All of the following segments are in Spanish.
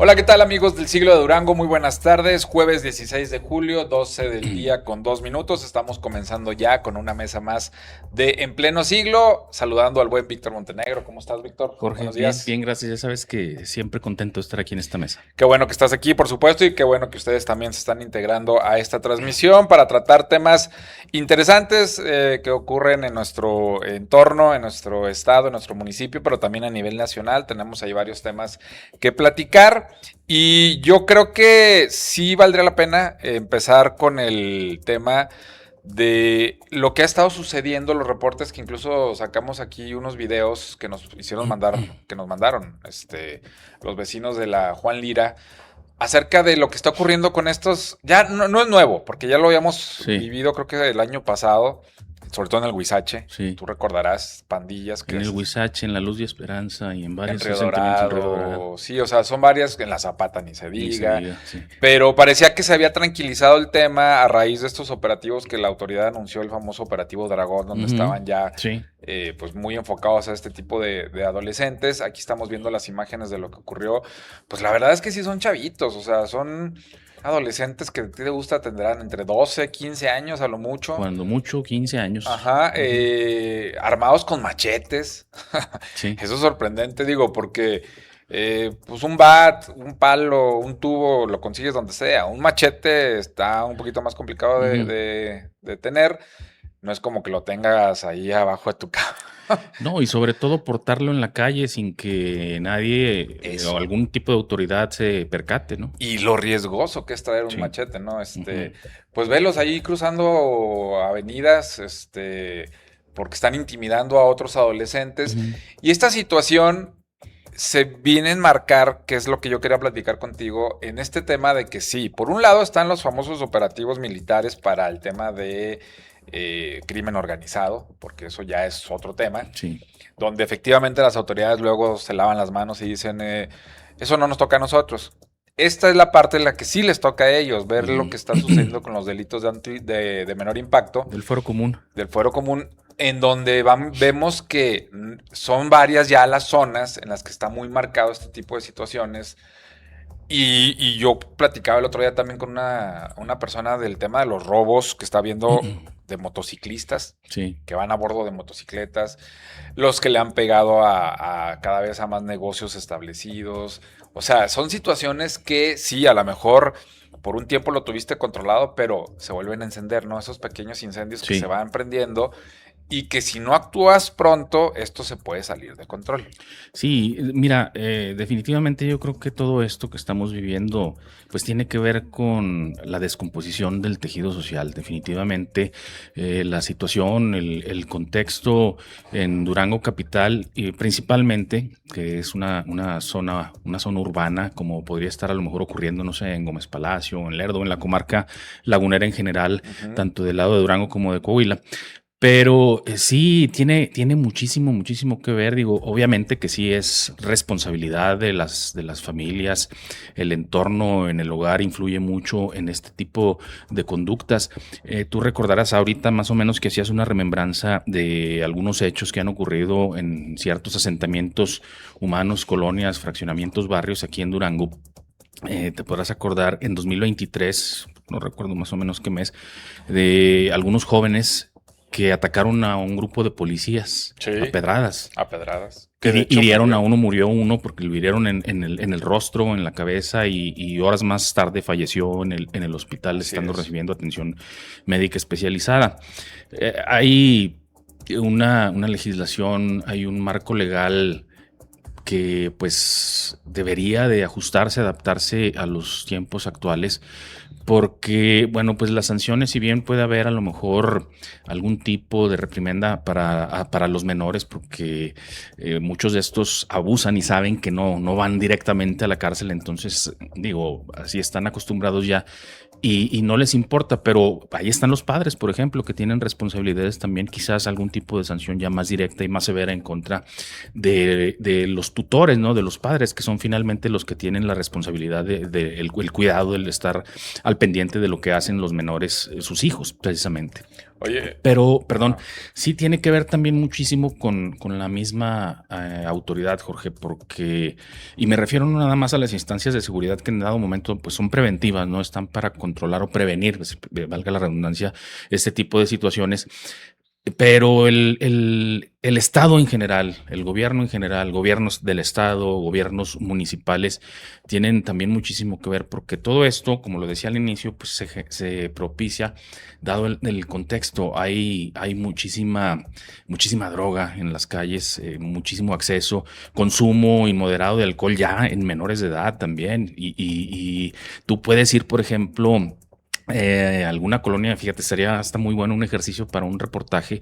Hola, ¿qué tal amigos del siglo de Durango? Muy buenas tardes, jueves 16 de julio, 12 del día con 2 minutos. Estamos comenzando ya con una mesa más de En Pleno Siglo, saludando al buen Víctor Montenegro. ¿Cómo estás, Víctor? Jorge, Buenos bien, días. bien, gracias. Ya sabes que siempre contento de estar aquí en esta mesa. Qué bueno que estás aquí, por supuesto, y qué bueno que ustedes también se están integrando a esta transmisión para tratar temas interesantes que ocurren en nuestro entorno, en nuestro estado, en nuestro municipio, pero también a nivel nacional. Tenemos ahí varios temas que platicar y yo creo que sí valdría la pena empezar con el tema de lo que ha estado sucediendo, los reportes que incluso sacamos aquí unos videos que nos hicieron mandar, que nos mandaron los vecinos de la Juan Lira, acerca de lo que está ocurriendo con estos, ya no es nuevo, porque ya lo habíamos Sí, vivido creo que el año pasado, sobre todo en el Huizache, sí. tú recordarás pandillas que En el Huizache, en la Luz de Esperanza y en en varios Río asentamientos en Río Dorado. Dorado, sí, o sea, son varias, en la Zapata ni se Ni se diga, diga, sí. pero parecía que se había tranquilizado el tema a raíz de estos operativos que la autoridad anunció, el famoso operativo Dragón, donde Ujú, estaban ya sí, pues muy enfocados a este tipo de adolescentes. Aquí estamos viendo las imágenes de lo que ocurrió. Pues la verdad es que sí son chavitos, o sea, son adolescentes que a ti te gusta tendrán entre 12 15 años a lo mucho. cuando mucho, 15 años. Ajá, Ujú, armados con machetes. sí, Eso es sorprendente, digo, porque pues un bat, un palo, un tubo, lo consigues donde sea. Un machete está un poquito más complicado ujú. de tener. No es como que lo tengas ahí abajo de tu cama. No, y sobre todo portarlo en la calle sin que nadie o Eso. algún tipo de autoridad se percate, ¿no? Y lo riesgoso que es traer un Sí. machete, ¿no? Ujú, Pues velos ahí cruzando avenidas, porque están intimidando a otros adolescentes. ujú, Y esta situación se viene a enmarcar, que es lo que yo quería platicar contigo, en este tema de que sí, por un lado están los famosos operativos militares para el tema de crimen organizado, porque eso ya es otro tema, sí. donde efectivamente las autoridades luego se lavan las manos y dicen, eso no nos toca a nosotros. Esta es la parte en la que sí les toca a ellos, ver lo Ujú. que está sucediendo con los delitos de menor impacto, Del fuero común. del fuero común, en donde vemos que son varias ya las zonas en las que está muy marcado este tipo de situaciones. Y yo platicaba el otro día también con una persona del tema de los robos que está viendo de motociclistas Sí. que van a bordo de motocicletas, los que le han pegado a cada vez a más negocios establecidos. O sea, son situaciones que sí, a lo mejor por un tiempo lo tuviste controlado, pero se vuelven a encender, ¿no? Esos pequeños incendios que se Sí. van prendiendo y que si no actúas pronto, esto se puede salir de control. Sí, mira, definitivamente yo creo que todo esto que estamos viviendo, pues tiene que ver con la descomposición del tejido social. Definitivamente, la situación, el contexto en Durango capital, y principalmente, que es una zona urbana, como podría estar a lo mejor ocurriendo, no sé, en Gómez Palacio, en Lerdo, en la comarca lagunera en general, Ujú. tanto del lado de Durango como de Coahuila. Pero, sí, tiene muchísimo, muchísimo que ver. Digo, obviamente que sí es responsabilidad de las familias, el entorno en el hogar influye mucho en este tipo de conductas. Tú recordarás ahorita más o menos que hacías una remembranza de algunos hechos que han ocurrido en ciertos asentamientos humanos, colonias, fraccionamientos, barrios aquí en Durango. Te podrás acordar en 2023, no recuerdo más o menos qué mes, de algunos jóvenes que atacaron a un grupo de policías a Sí, pedradas. a pedradas. Que de hecho Hirieron a murió. uno, murió uno porque lo hirieron en el rostro, en la cabeza y horas más tarde falleció en el hospital Así estando es. recibiendo atención médica especializada. Hay una legislación, hay un marco legal que pues debería de ajustarse, adaptarse a los tiempos actuales, porque, bueno, pues las sanciones, si bien puede haber a lo mejor algún tipo de reprimenda para los menores, porque muchos de estos abusan y saben que no van directamente a la cárcel, entonces, digo, así están acostumbrados ya y no les importa, pero ahí están los padres, por ejemplo, que tienen responsabilidades también, quizás algún tipo de sanción ya más directa y más severa en contra de los tutores, ¿no? De los padres, que son finalmente los que tienen la responsabilidad el cuidado, del estar al pendiente de lo que hacen los menores, sus hijos, precisamente. Oye, Pero, perdón, sí tiene que ver también muchísimo con la misma autoridad, Jorge, porque, y me refiero no nada más a las instancias de seguridad que en dado momento pues son preventivas, no están para controlar o prevenir, pues, valga la redundancia, este tipo de situaciones. Pero el Estado en general, el gobierno en general, gobiernos del Estado, gobiernos municipales, tienen también muchísimo que ver porque todo esto, como lo decía al inicio, pues se propicia, dado el contexto, hay muchísima droga en las calles, muchísimo acceso, consumo inmoderado de alcohol ya en menores de edad también. Y tú puedes ir, por ejemplo, alguna colonia, fíjate, sería hasta muy bueno un ejercicio para un reportaje,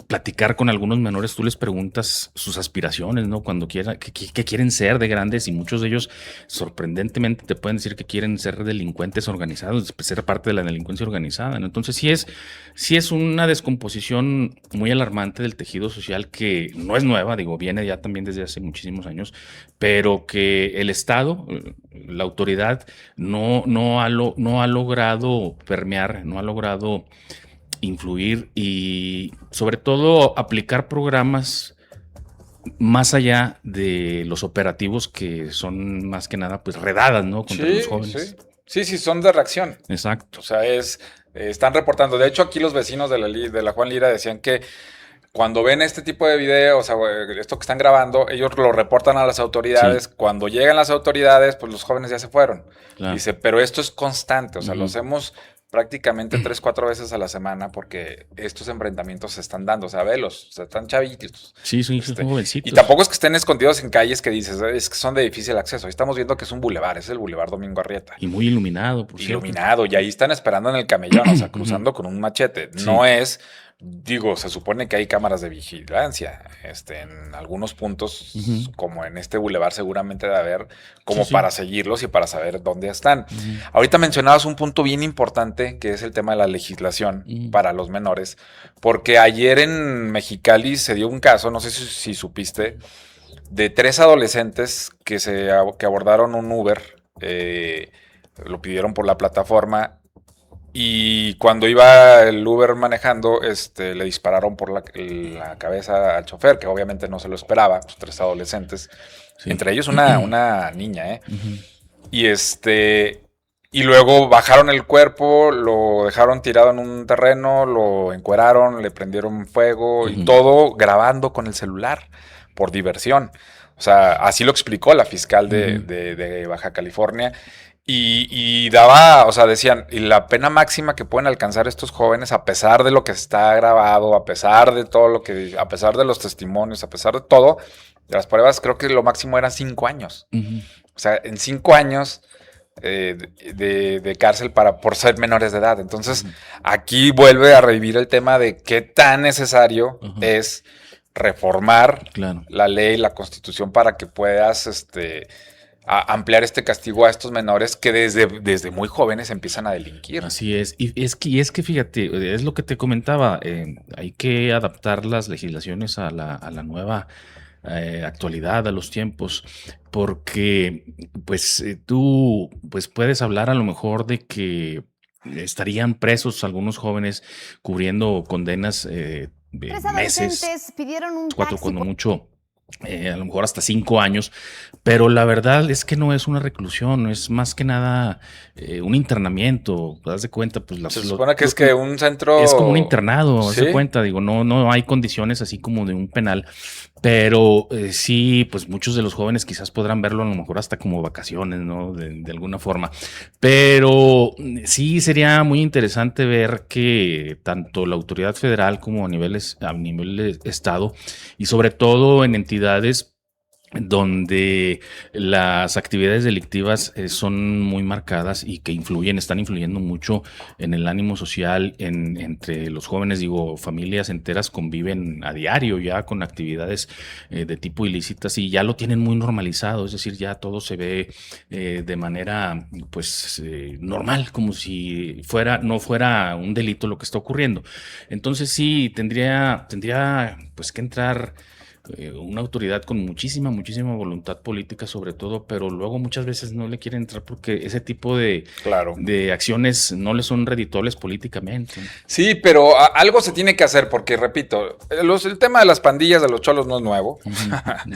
platicar con algunos menores, tú les preguntas sus aspiraciones, ¿no? Cuando quieran, qué quieren ser de grandes, y muchos de ellos sorprendentemente te pueden decir que quieren ser delincuentes organizados, ser parte de la delincuencia organizada, ¿no? Entonces sí es una descomposición muy alarmante del tejido social que no es nueva, digo, viene ya también desde hace muchísimos años, pero que el Estado, la autoridad, no ha logrado permear, no ha logrado influir y sobre todo aplicar programas más allá de los operativos que son más que nada pues redadas, ¿no? Contra los jóvenes. Sí, son de reacción. Exacto. O sea, están reportando. De hecho, aquí los vecinos de la Juan Lira decían que cuando ven este tipo de videos, o sea, esto que están grabando, ellos lo reportan a las autoridades. Sí. Cuando llegan las autoridades, pues los jóvenes ya se fueron. Claro. Dice, pero esto es constante, o sea, lo hacemos prácticamente 3-4 veces a la semana porque estos enfrentamientos se están dando, o sea, velos, o sea, están chavitos. Sí, son jovencitos. Y tampoco es que estén escondidos en calles que dices, es que son de difícil acceso. Ahí estamos viendo que es un bulevar, es el Boulevard Domingo Arrieta. Y muy iluminado, por cierto. Iluminado, y ahí están esperando en el camellón, o sea, cruzando con un machete. Sí. No es... Digo, se supone que hay cámaras de vigilancia, en algunos puntos, como en este bulevar seguramente debe haber, como para seguirlos y para saber dónde están. Ahorita mencionabas un punto bien importante, que es el tema de la legislación para los menores, porque ayer en Mexicali se dio un caso, no sé si supiste, de 3 adolescentes que abordaron un Uber, lo pidieron por la plataforma. Y cuando iba el Uber manejando, le dispararon por la cabeza al chofer, que obviamente no se lo esperaba, pues 3 adolescentes, entre ellos una niña, y luego bajaron el cuerpo, lo dejaron tirado en un terreno, lo encueraron, le prendieron fuego y todo grabando con el celular, por diversión. O sea, así lo explicó la fiscal de Baja California. Y daba, o sea, decían, y la pena máxima que pueden alcanzar estos jóvenes, a pesar de lo que está grabado, a pesar de todo a pesar de los testimonios, a pesar de todo, de las pruebas, creo que lo máximo eran 5 años. O sea, en 5 años de cárcel por ser menores de edad. Entonces, aquí vuelve a revivir el tema de qué tan necesario es reformar la ley, la Constitución, para que puedas, a ampliar este castigo a estos menores que desde muy jóvenes empiezan a delinquir. Así es. Y es que fíjate, es lo que te comentaba, hay que adaptar las legislaciones a la nueva actualidad, a los tiempos, porque pues tú pues puedes hablar a lo mejor de que estarían presos algunos jóvenes cubriendo condenas de meses, pidieron un 4 cuando mucho. A lo mejor hasta 5 años, pero la verdad es que no es una reclusión, es más que nada un internamiento. ¿Te das de cuenta? Pues se supone que es que un centro... Es como un internado, ¿te das cuenta? Digo, no hay condiciones así como de un penal, pero sí, pues muchos de los jóvenes quizás podrán verlo a lo mejor hasta como vacaciones, ¿no? De alguna forma. Pero sí sería muy interesante ver que tanto la autoridad federal como a nivel de estado y sobre todo en entidades donde las actividades delictivas son muy marcadas y que están influyendo mucho en el ánimo social, entre los jóvenes, digo, familias enteras conviven a diario ya con actividades de tipo ilícitas y ya lo tienen muy normalizado, es decir, ya todo se ve de manera pues normal, como si no fuera un delito lo que está ocurriendo. Entonces sí, tendría pues que entrar una autoridad con muchísima, muchísima voluntad política sobre todo, pero luego muchas veces no le quieren entrar porque ese tipo Claro. de acciones no le son redituables políticamente. Sí, pero algo se tiene que hacer porque, repito, el tema de las pandillas de los cholos no es nuevo.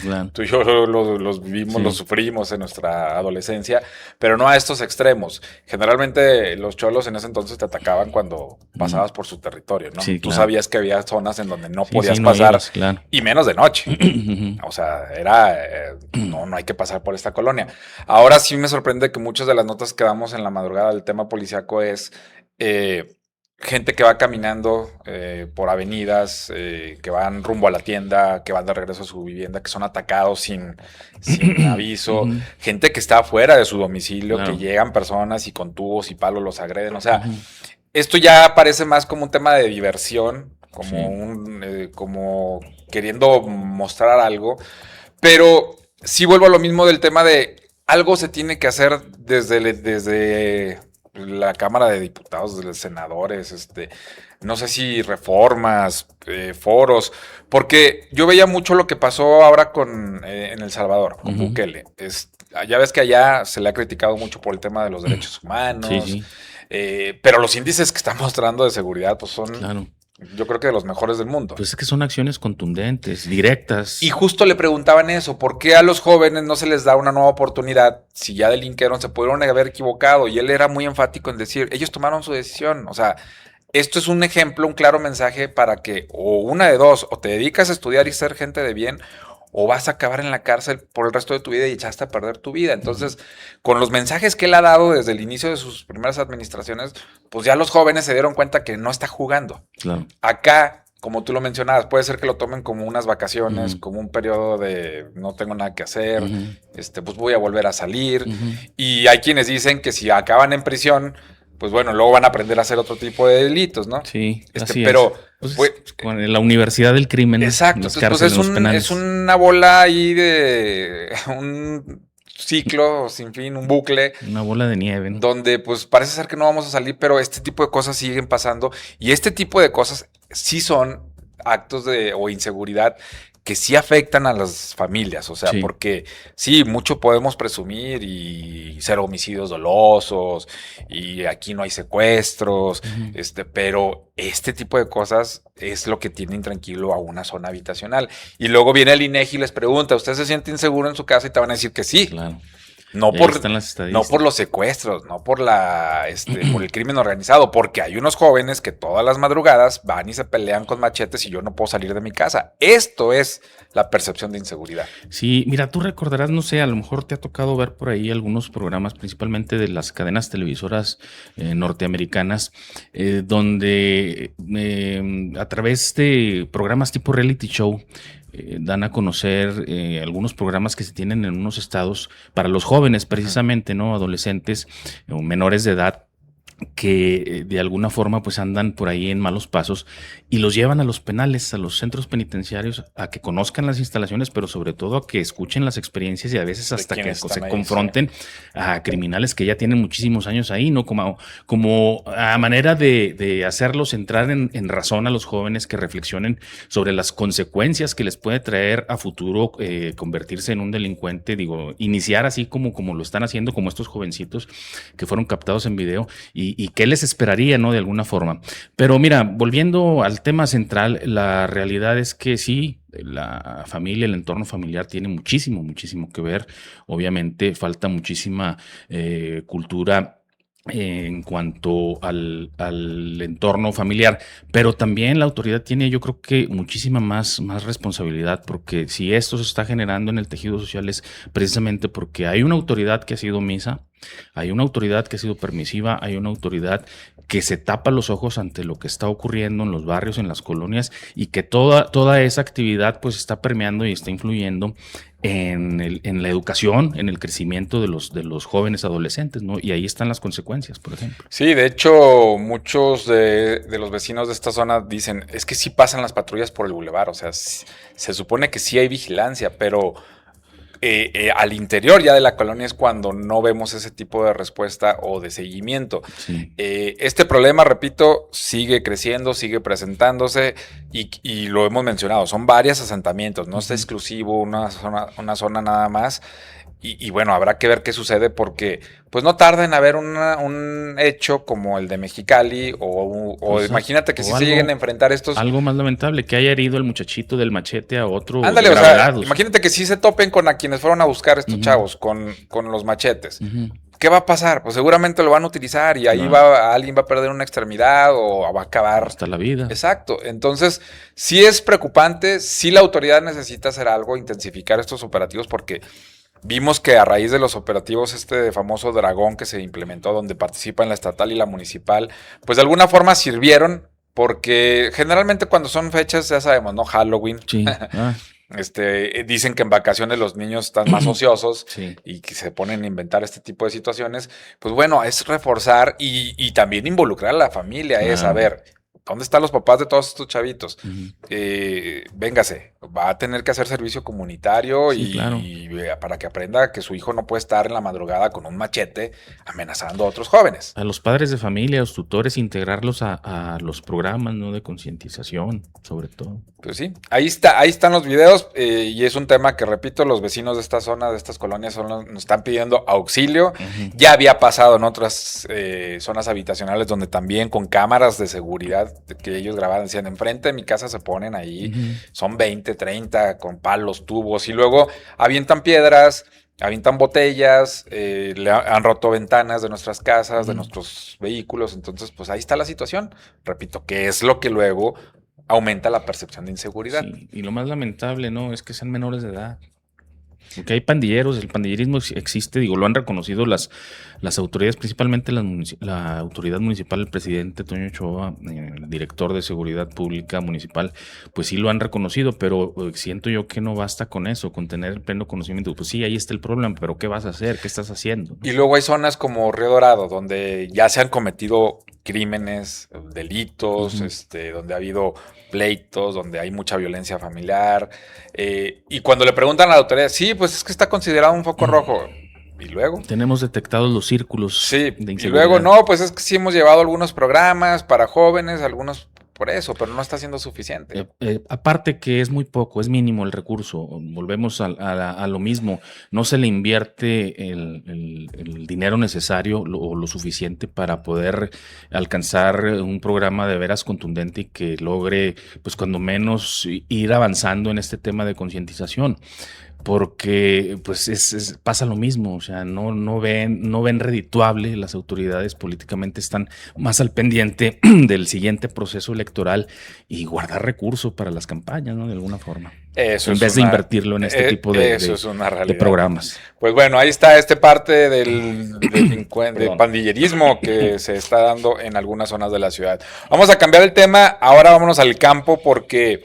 Claro. Tú y yo los vivimos, los sufrimos en nuestra adolescencia, pero no a estos extremos. Generalmente los cholos en ese entonces te atacaban cuando pasabas por su territorio, ¿no? Sí, Tú claro. sabías que había zonas en donde no podías no pasar, ibas, claro. y menos de noche. O sea, era, no hay que pasar por esta colonia. Ahora sí me sorprende que muchas de las notas que damos en la madrugada del tema policíaco es gente que va caminando por avenidas, que van rumbo a la tienda, que van de regreso a su vivienda, que son atacados sin aviso, gente que está afuera de su domicilio, Claro. que llegan personas y con tubos y palos los agreden. O sea, esto ya parece más como un tema de diversión, como como queriendo mostrar algo, pero sí vuelvo a lo mismo del tema de algo se tiene que hacer desde la Cámara de Diputados, desde los senadores, no sé si reformas, foros, porque yo veía mucho lo que pasó ahora en El Salvador, con Bukele. Ya ves que allá se le ha criticado mucho por el tema de los derechos humanos, Sí. Pero los índices que está mostrando de seguridad pues son, Claro. yo creo que de los mejores del mundo. Pues es que son acciones contundentes, directas. Y justo le preguntaban eso, ¿por qué a los jóvenes no se les da una nueva oportunidad si ya delinquieron, se pudieron haber equivocado? Y él era muy enfático en decir, ellos tomaron su decisión. O sea, esto es un ejemplo, un claro mensaje para que o una de dos, o te dedicas a estudiar y ser gente de bien, o vas a acabar en la cárcel por el resto de tu vida y echaste a perder tu vida. Entonces, con los mensajes que él ha dado desde el inicio de sus primeras administraciones, pues ya los jóvenes se dieron cuenta que no está jugando. Claro. Acá, como tú lo mencionabas, puede ser que lo tomen como unas vacaciones, como un periodo de no tengo nada que hacer, pues voy a volver a salir. Y hay quienes dicen que si acaban en prisión, pues bueno, luego van a aprender a hacer otro tipo de delitos, ¿no? Sí, así pero es. Pues, con la universidad del crimen. Exacto, las entonces, cárceles, los penales. es una bola ahí de un ciclo sin fin, un bucle. Una bola de nieve, ¿no? Donde pues parece ser que no vamos a salir, pero este tipo de cosas siguen pasando. Y este tipo de cosas sí son actos o inseguridad que sí afectan a las familias, o sea, porque sí, mucho podemos presumir y ser homicidios dolosos y aquí no hay secuestros, pero este tipo de cosas es lo que tiene intranquilo a una zona habitacional. Y luego viene el INEGI y les pregunta, ¿usted se siente inseguro en su casa? Y te van a decir que sí. No por los secuestros, no por por el crimen organizado, porque hay unos jóvenes que todas las madrugadas van y se pelean con machetes y yo no puedo salir de mi casa. Esto es la percepción de inseguridad. Sí, mira, tú recordarás, no sé, a lo mejor te ha tocado ver por ahí algunos programas, principalmente de las cadenas televisoras norteamericanas, donde a través de programas tipo reality show, dan a conocer algunos programas que se tienen en unos estados para los jóvenes precisamente, ¿no? Adolescentes o menores de edad que de alguna forma pues andan por ahí en malos pasos y los llevan a los penales, a los centros penitenciarios, a que conozcan las instalaciones, pero sobre todo a que escuchen las experiencias y a veces hasta que se confronten a criminales que ya tienen muchísimos años ahí, ¿no? Como a manera de hacerlos entrar en razón a los jóvenes, que reflexionen sobre las consecuencias que les puede traer a futuro convertirse en un delincuente, digo, iniciar así como lo están haciendo, como estos jovencitos que fueron captados en video y qué les esperaría, ¿no? De alguna forma. Pero mira, volviendo al tema central, la realidad es que sí, la familia, el entorno familiar tiene muchísimo, muchísimo que ver. Obviamente falta muchísima cultura en cuanto al entorno familiar, pero también la autoridad tiene, yo creo que muchísima más responsabilidad, porque si esto se está generando en el tejido social es precisamente porque hay una autoridad que ha sido omisa, hay una autoridad que ha sido permisiva, hay una autoridad que se tapa los ojos ante lo que está ocurriendo en los barrios, en las colonias, y que toda esa actividad pues está permeando y está influyendo en la educación, en el crecimiento de los jóvenes adolescentes, ¿no? Y ahí están las consecuencias, por ejemplo. Sí, de hecho, muchos de los vecinos de esta zona dicen, es que sí pasan las patrullas por el bulevar, o sea, se supone que sí hay vigilancia, pero al interior ya de la colonia es cuando no vemos ese tipo de respuesta o de seguimiento. Sí. Este problema, repito, sigue creciendo, sigue presentándose y lo hemos mencionado, son varios asentamientos, no está exclusivo una zona nada más. Y bueno, habrá que ver qué sucede porque pues no tarda en haber un hecho como el de Mexicali o Pues, imagínate que o si se algo- lleguen a enfrentar estos... Algo más lamentable, que haya herido el muchachito del machete a otro Ándale, de o sea, gravedad. imagínate que sí se topen con a quienes fueron a buscar estos Ujú. chavos con los machetes. Ujú. ¿Qué va a pasar? Pues seguramente lo van a utilizar y ahí Claro. alguien va a perder una extremidad o va a acabar. Hasta la vida. Exacto. Entonces, sí es preocupante, sí la autoridad necesita hacer algo, intensificar estos operativos porque vimos que a raíz de los operativos este famoso Dragón que se implementó donde participan la estatal y la municipal, pues de alguna forma sirvieron porque generalmente cuando son fechas, ya sabemos, ¿no? Halloween. Sí. Dicen que en vacaciones los niños están más ociosos Sí. y que se ponen a inventar este tipo de situaciones. Pues bueno, es reforzar y también involucrar a la familia, es Claro. saber dónde están los papás de todos estos chavitos. Ujú. Véngase, va a tener que hacer servicio comunitario Sí, claro. para que aprenda que su hijo no puede estar en la madrugada con un machete amenazando a otros jóvenes. A los padres de familia, a los tutores, integrarlos a los programas, ¿no? De concientización, sobre todo. Pues sí, ahí están los videos y es un tema que, repito, los vecinos de esta zona, de estas colonias, nos están pidiendo auxilio. Ujú. Ya había pasado en otras zonas habitacionales donde también con cámaras de seguridad que ellos grababan, decían, enfrente de mi casa se ponen ahí, Ujú. son 20, 30, con palos, tubos, y luego avientan piedras, avientan botellas, han roto ventanas de nuestras casas, de nuestros vehículos, entonces pues ahí está la situación. Repito, que es lo que luego aumenta la percepción de inseguridad. Sí, y lo más lamentable, ¿no? Es que sean menores de edad. Porque hay pandilleros, el pandillerismo existe, digo, lo han reconocido las autoridades, principalmente la autoridad municipal, el presidente Toño Ochoa, el director de seguridad pública municipal, pues sí lo han reconocido, pero siento yo que no basta con eso, con tener el pleno conocimiento. Pues sí, ahí está el problema, pero ¿qué vas a hacer? ¿Qué estás haciendo? Y luego hay zonas como Río Dorado, donde ya se han cometido crímenes, delitos, donde ha habido pleitos, donde hay mucha violencia familiar. Y cuando le preguntan a la autoridad, sí, pues es que está considerado un foco rojo. ¿Y luego? Tenemos detectados los círculos Sí, de y inseguridad. luego no, pues es que sí hemos llevado algunos programas para jóvenes, algunos por eso, pero no está siendo suficiente. Aparte que es muy poco, es mínimo el recurso. Volvemos a lo mismo. No se le invierte el dinero necesario o lo suficiente para poder alcanzar un programa de veras contundente y que logre, pues cuando menos, ir avanzando en este tema de concientización. Porque pues pasa lo mismo, o sea, no ven redituable, las autoridades políticamente están más al pendiente del siguiente proceso electoral y guardar recursos para las campañas, ¿no? De alguna forma. Eso En vez de invertirlo en este tipo eso es una de realidad. programas. Pues bueno, ahí está parte del pandillerismo que se está dando en algunas zonas de la ciudad. Vamos a cambiar el tema, ahora vámonos al campo porque,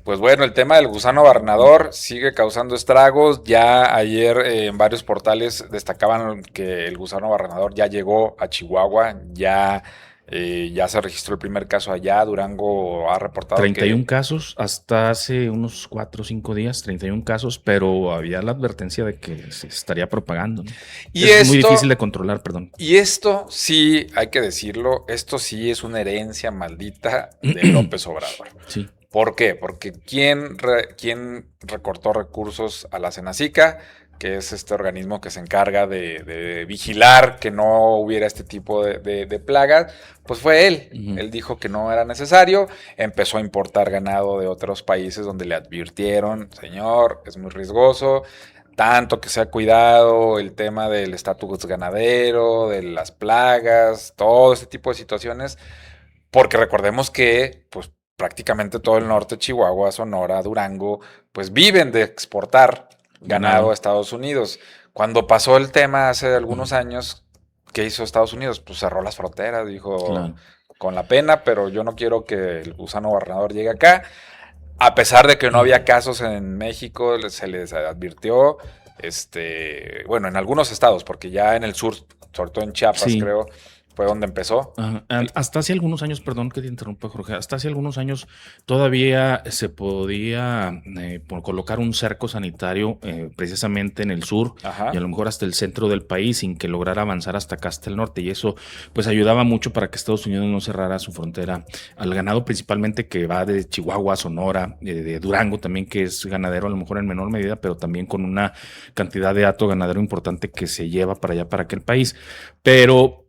pues bueno, el tema del gusano barrenador sigue causando estragos. Ya ayer en varios portales destacaban que el gusano barrenador ya llegó a Chihuahua, ya se registró el primer caso allá. Durango ha reportado 31 casos hasta hace unos 4 o 5 días, 31 casos, pero había la advertencia de que se estaría propagando, ¿no? Y es muy difícil de controlar, perdón. Y esto sí, hay que decirlo, esto sí es una herencia maldita de López Obrador. Sí. ¿Por qué? Porque ¿quién recortó recursos a la Senacica? Que es este organismo que se encarga de vigilar que no hubiera este tipo de plagas, pues fue él. Él dijo que no era necesario, empezó a importar ganado de otros países donde le advirtieron, señor, es muy riesgoso, tanto que se ha cuidado el tema del estatus ganadero, de las plagas, todo este tipo de situaciones, porque recordemos que, pues, prácticamente todo el norte, Chihuahua, Sonora, Durango, pues viven de exportar ganado a Estados Unidos. Cuando pasó el tema hace algunos años, ¿qué hizo Estados Unidos? Pues cerró las fronteras, dijo, con la pena, pero yo no quiero que el gusano barrenador llegue acá. A pesar de que no había casos en México, se les advirtió, bueno, en algunos estados, porque ya en el sur, sobre todo en Chiapas, creo, fue donde empezó. Hasta hace algunos años, perdón que te interrumpa, Jorge, hasta hace algunos años todavía se podía colocar un cerco sanitario precisamente en el sur y a lo mejor hasta el centro del país sin que lograra avanzar hasta acá, hasta el norte. Y eso pues ayudaba mucho para que Estados Unidos no cerrara su frontera al ganado, principalmente que va de Chihuahua, Sonora, de Durango también, que es ganadero a lo mejor en menor medida, pero también con una cantidad de hato ganadero importante que se lleva para allá, para aquel país. Pero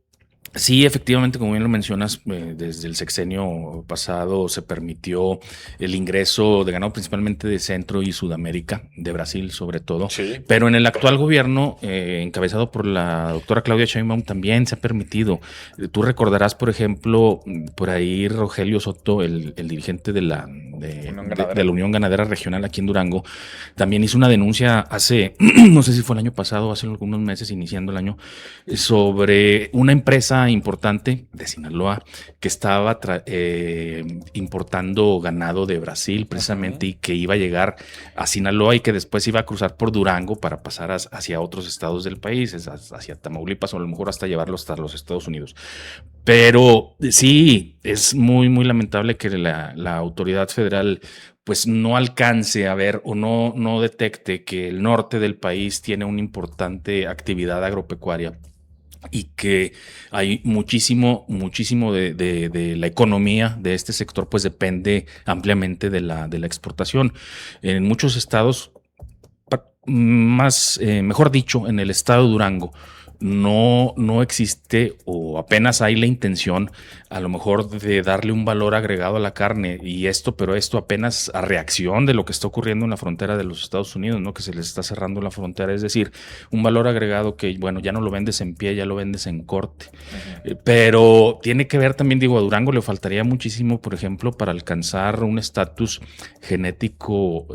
sí, efectivamente, como bien lo mencionas, desde el sexenio pasado se permitió el ingreso de ganado principalmente de Centro y Sudamérica, de Brasil sobre todo, Sí. pero en el actual gobierno, encabezado por la doctora Claudia Sheinbaum, también se ha permitido. Tú recordarás, por ejemplo, por ahí Rogelio Soto, el dirigente de la Unión Ganadera Regional aquí en Durango, también hizo una denuncia hace, no sé si fue el año pasado, hace algunos meses, iniciando el año, sobre una empresa importante de Sinaloa que estaba importando ganado de Brasil precisamente y que iba a llegar a Sinaloa y que después iba a cruzar por Durango para pasar hacia otros estados del país, hacia Tamaulipas o a lo mejor hasta llevarlo hasta los Estados Unidos. Pero sí, es muy, muy lamentable que la autoridad federal pues no alcance a ver o no detecte que el norte del país tiene una importante actividad agropecuaria y que hay muchísimo de la economía de este sector, pues depende ampliamente de la exportación. En muchos estados, mejor dicho, en el estado de Durango, no existe o apenas hay la intención a lo mejor de darle un valor agregado a la carne pero esto apenas a reacción de lo que está ocurriendo en la frontera de los Estados Unidos, ¿no? Que se les está cerrando la frontera, es decir, un valor agregado que, bueno, ya no lo vendes en pie, ya lo vendes en corte. Pero tiene que ver también, digo, a Durango le faltaría muchísimo, por ejemplo, para alcanzar un estatus genético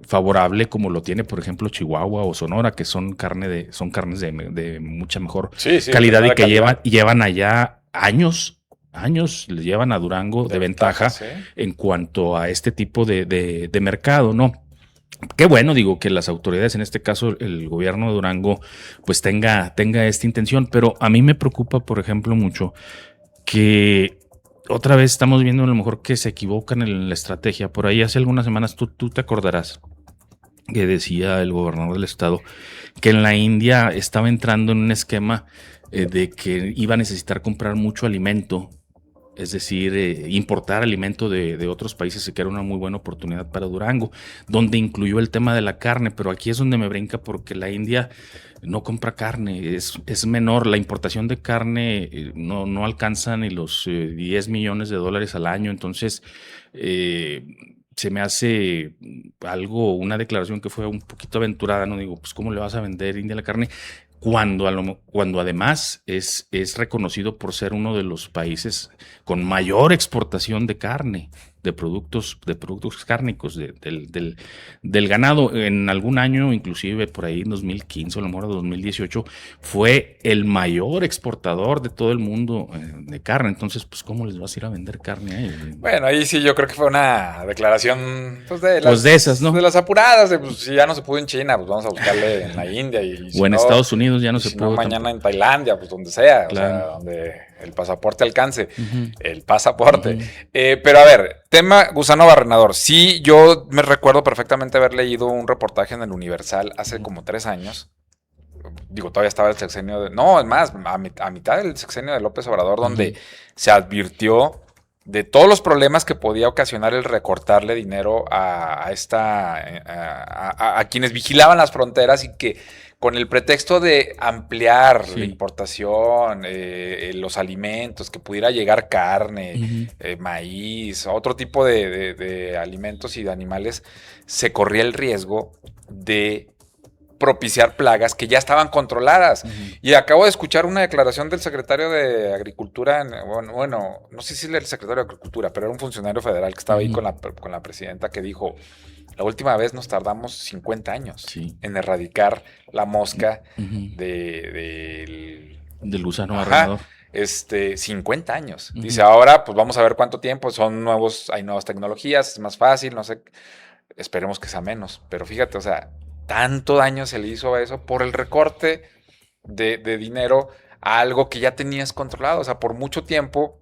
favorable como lo tiene, por ejemplo, Chihuahua o Sonora, que son carnes de mucha mejor calidad y que llevan allá años les llevan a Durango de ventaja en cuanto a este tipo de mercado, ¿no? Qué bueno, digo, que las autoridades, en este caso el gobierno de Durango, pues tenga esta intención, pero a mí me preocupa, por ejemplo, mucho que otra vez estamos viendo a lo mejor que se equivocan en la estrategia. Por ahí hace algunas semanas tú te acordarás que decía el gobernador del estado que en la India estaba entrando en un esquema de que iba a necesitar comprar mucho alimento, es decir, importar alimento de otros países, y que era una muy buena oportunidad para Durango, donde incluyó el tema de la carne, pero aquí es donde me brinca porque la India no compra carne, es menor, la importación de carne no alcanza ni los 10 millones de dólares al año, entonces se me hace una declaración que fue un poquito aventurada, no digo, pues ¿cómo le vas a vender India la carne? Cuando además es reconocido por ser uno de los países con mayor exportación de carne, de productos cárnicos, del ganado. En algún año, inclusive por ahí en 2015 o a lo mejor 2018, fue el mayor exportador de todo el mundo de carne. Entonces, pues, ¿cómo les vas a ir a vender carne a ellos? Bueno, ahí sí yo creo que fue una declaración de esas, ¿no? De las apuradas, pues si ya no se pudo en China, pues vamos a buscarle en la India o en Estados Unidos ya no se pudo. Mañana en Tailandia, pues donde sea, claro. O sea, donde el pasaporte alcance, el pasaporte. Pero a ver, tema gusano barrenador. Sí, yo me recuerdo perfectamente haber leído un reportaje en el Universal hace como 3 años. Digo, todavía estaba el sexenio no, es más, a mitad del sexenio de López Obrador, donde se advirtió de todos los problemas que podía ocasionar el recortarle dinero a quienes vigilaban las fronteras y que con el pretexto de ampliar la importación, los alimentos, que pudiera llegar carne, maíz, otro tipo de alimentos y de animales, se corría el riesgo de propiciar plagas que ya estaban controladas. Y acabo de escuchar una declaración del secretario de Agricultura, bueno, no sé si era el secretario de Agricultura, pero era un funcionario federal que estaba ahí con la presidenta, que dijo: la última vez nos tardamos 50 años en erradicar la mosca del gusano barrenador. 50 años. Dice, ahora pues vamos a ver cuánto tiempo, hay nuevas tecnologías, es más fácil, no sé, esperemos que sea menos. Pero fíjate, o sea, tanto daño se le hizo a eso por el recorte de dinero a algo que ya tenías controlado. O sea, por mucho tiempo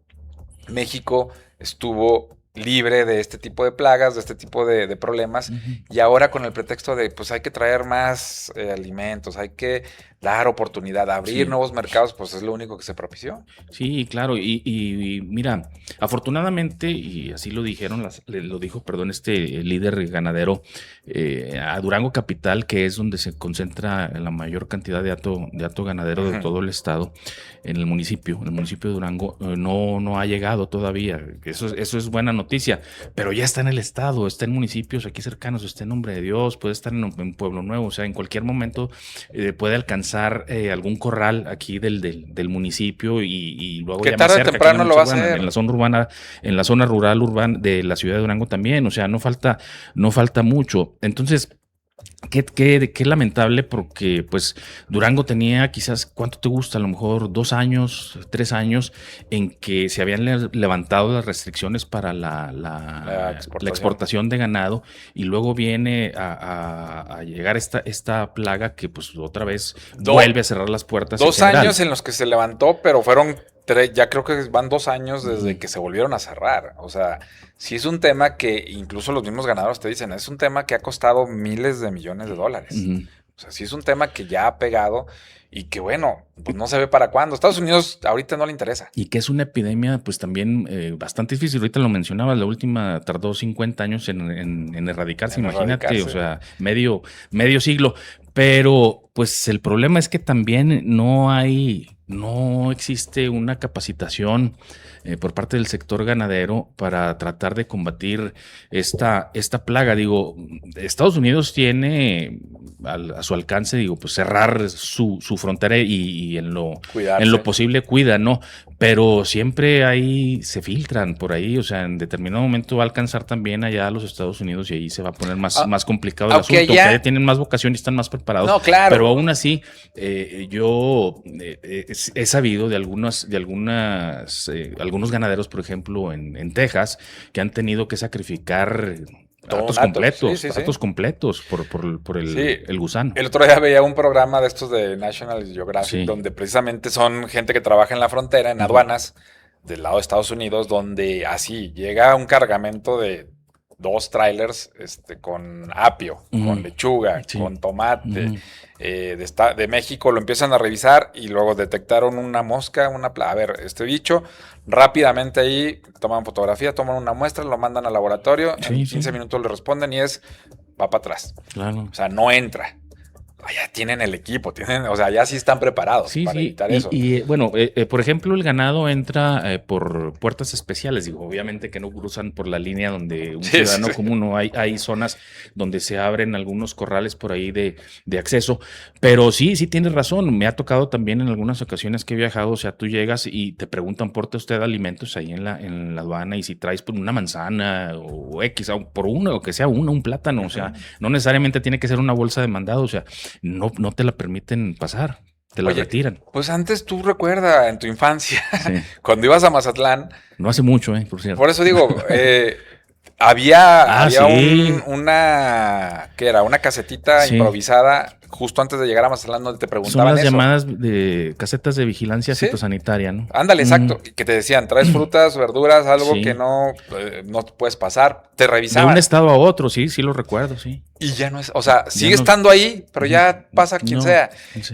México estuvo libre de este tipo de plagas, de este tipo de problemas, y ahora con el pretexto de, pues hay que traer más alimentos, hay que dar oportunidad, abrir nuevos mercados, pues es lo único que se propició. Sí, claro, y mira, afortunadamente, y así lo dijeron, lo dijo, perdón, este líder ganadero, a Durango Capital, que es donde se concentra la mayor cantidad de hato ganadero de todo el estado, en el municipio de Durango, no ha llegado todavía. Eso es buena noticia, pero ya está en el estado, está en municipios aquí cercanos, está en Nombre de Dios, puede estar en Pueblo Nuevo, o sea, en cualquier momento puede alcanzar algún corral aquí del municipio y luego que ya tarde o cerca, temprano lo va a hacer. en la zona urbana, en la zona rural urbana de la ciudad de Durango también, o sea, no falta mucho. Entonces, qué lamentable, porque pues Durango tenía quizás, ¿cuánto te gusta? A lo mejor 2 años, 3 años en que se habían levantado las restricciones para la exportación de ganado, y luego viene a llegar esta plaga que pues otra vez vuelve a cerrar las puertas. 2 años en los que se levantó, pero fueron 3, ya creo que van 2 años desde que se volvieron a cerrar. O sea, sí es un tema que incluso los mismos ganaderos te dicen, es un tema que ha costado miles de millones de dólares. O sea, sí es un tema que ya ha pegado y que bueno, pues no se ve para cuándo. Estados Unidos ahorita no le interesa. Y que es una epidemia pues también bastante difícil. Ahorita lo mencionabas, la última tardó 50 años en erradicarse, imagínate, o sea, medio siglo. Pero pues el problema es que también no existe una capacitación por parte del sector ganadero para tratar de combatir esta plaga. Digo, Estados Unidos tiene a su alcance, digo, pues cerrar su frontera y en lo posible cuida, ¿no? Pero siempre ahí se filtran por ahí, o sea, en determinado momento va a alcanzar también allá a los Estados Unidos y ahí se va a poner más complicado el asunto, que allá tienen más vocación y están más preparados. No, claro. Pero aún así, yo he sabido de algunos ganaderos, por ejemplo, en Texas, que han tenido que sacrificar datos completos por el gusano. El otro día veía un programa de estos de National Geographic, donde precisamente son gente que trabaja en la frontera, en aduanas, del lado de Estados Unidos, donde así llega un cargamento de 2 trailers con apio, con lechuga, con tomate. De México lo empiezan a revisar y luego detectaron una mosca, a ver, este bicho, rápidamente ahí toman fotografía, toman una muestra, lo mandan al laboratorio, en 15 minutos le responden y va para atrás. Claro. O sea, no entra. Ya tienen el equipo, o sea, ya sí están preparados para evitar eso. Y bueno, por ejemplo, el ganado entra por puertas especiales. Digo, obviamente que no cruzan por la línea donde un ciudadano común, no hay zonas donde se abren algunos corrales por ahí de acceso. Pero sí tienes razón. Me ha tocado también en algunas ocasiones que he viajado, o sea, tú llegas y te preguntan, ¿porta usted alimentos ahí en la aduana? Y si traes por una manzana o X, o por uno, o que sea un plátano, o sea, no necesariamente tiene que ser una bolsa de mandado, o sea, no te la permiten pasar, te la retiran. Pues antes tú recuerda en tu infancia, cuando ibas a Mazatlán. No hace mucho, por cierto. Por eso digo, había una casetita improvisada justo antes de llegar a Mazatlán donde te preguntaban. Son las llamadas de casetas de vigilancia fitosanitaria, ¿no? Ándale, exacto. Que te decían, traes frutas, verduras, algo que no puedes pasar. Te revisaban. De un estado a otro, sí lo recuerdo, sí. Y ya no es, o sea, sigue estando ahí, pero ya pasa quien sea.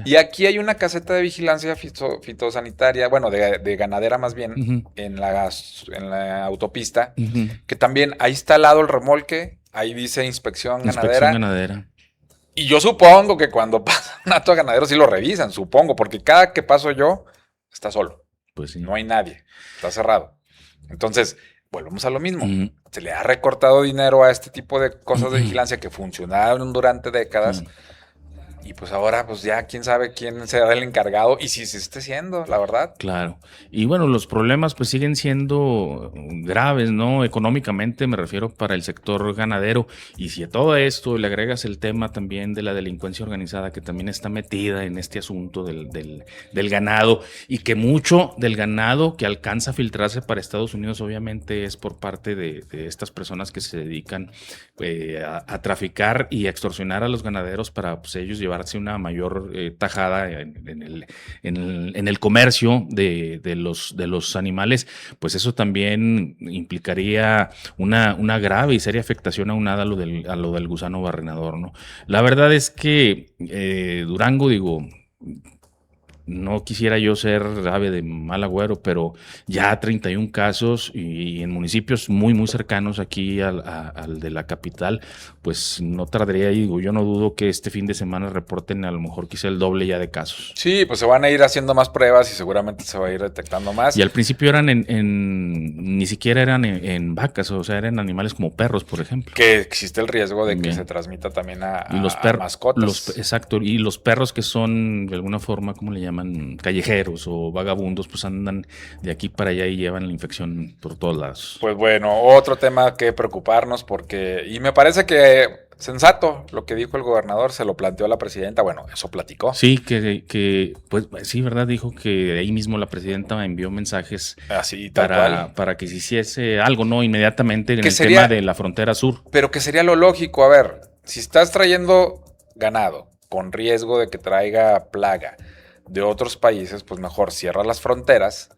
Y aquí hay una caseta de vigilancia fitosanitaria, bueno, de ganadera más bien, en la autopista, que también ahí está al lado el remolque, ahí dice inspección ganadera. Y yo supongo que cuando pasa un hato ganadero sí lo revisan, supongo, porque cada que paso yo, está solo. Pues sí. No hay nadie, está cerrado. Entonces, volvemos a lo mismo. Se le ha recortado dinero a este tipo de cosas de vigilancia que funcionaron durante décadas. Y pues ahora, pues ya quién sabe quién será el encargado y si se esté haciendo, la verdad. Claro. Y bueno, los problemas pues siguen siendo graves, ¿no? Económicamente me refiero para el sector ganadero. Y si a todo esto le agregas el tema también de la delincuencia organizada que también está metida en este asunto del ganado, y que mucho del ganado que alcanza a filtrarse para Estados Unidos obviamente es por parte de estas personas que se dedican a traficar y a extorsionar a los ganaderos para pues ellos llevar darse una mayor tajada en el comercio de los animales, pues eso también implicaría una grave y seria afectación aunada a lo del gusano barrenador, ¿no? La verdad es que Durango, digo, no quisiera yo ser ave de mal agüero, pero ya 31 casos y en municipios muy, muy cercanos aquí al de la capital, pues no tardaría, y digo, yo no dudo que este fin de semana reporten a lo mejor quizá el doble ya de casos. Sí, pues se van a ir haciendo más pruebas y seguramente se va a ir detectando más. Y al principio eran ni siquiera eran en vacas, o sea, eran animales como perros, por ejemplo. Que existe el riesgo de que Bien. se transmita también a mascotas. mascotas. Exacto, y los perros que son de alguna forma, ¿cómo le llaman? Callejeros o vagabundos, pues andan de aquí para allá y llevan la infección por todos lados. Pues bueno, otro tema que preocuparnos porque, y me parece que sensato lo que dijo el gobernador, se lo planteó a la presidenta, bueno, eso platicó. Sí, que pues sí, ¿verdad? Dijo que ahí mismo la presidenta envió mensajes así, tal cual, para que se hiciese algo, ¿no? Inmediatamente en el sería, tema de la frontera sur. Pero que sería lo lógico, a ver, si estás trayendo ganado con riesgo de que traiga plaga de otros países, pues mejor cierra las fronteras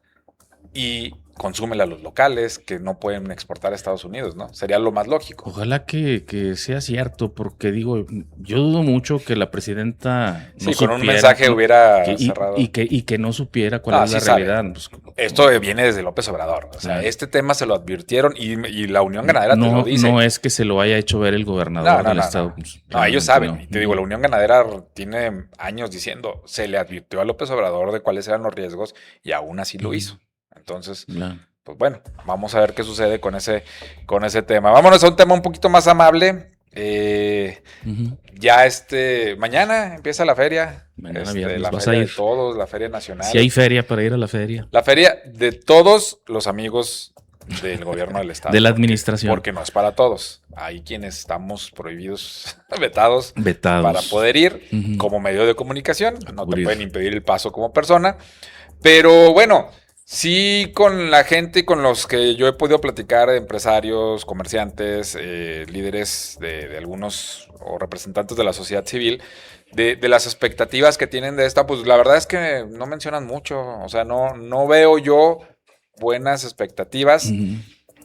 y consúmela a los locales que no pueden exportar a Estados Unidos, ¿no? Sería lo más lógico. Ojalá que sea cierto, porque digo, yo dudo mucho que la presidenta no supiera, con un mensaje hubiera cerrado. Y que no supiera cuál es la realidad. Pues, esto viene desde López Obrador. O sea, este tema se lo advirtieron y la Unión Ganadera te lo dice. No es que se lo haya hecho ver el gobernador del estado. No, pues, ellos saben. Y te digo, la Unión Ganadera tiene años diciendo, se le advirtió a López Obrador de cuáles eran los riesgos y aún así lo hizo. Entonces, pues bueno, vamos a ver qué sucede con ese tema. Vámonos a un tema un poquito más amable. Ya mañana empieza la feria. Mañana viernes, la feria de todos, la feria nacional. Si hay feria para ir a la feria. La feria de todos los amigos del gobierno del estado. De la administración. Porque no es para todos. Hay quienes estamos prohibidos, vetados. Para poder ir como medio de comunicación. No te pueden impedir el paso como persona. Pero bueno, sí, con la gente y con los que yo he podido platicar, empresarios, comerciantes, líderes de algunos o representantes de la sociedad civil, de las expectativas que tienen de esta, pues la verdad es que no mencionan mucho. O sea, no veo yo buenas expectativas.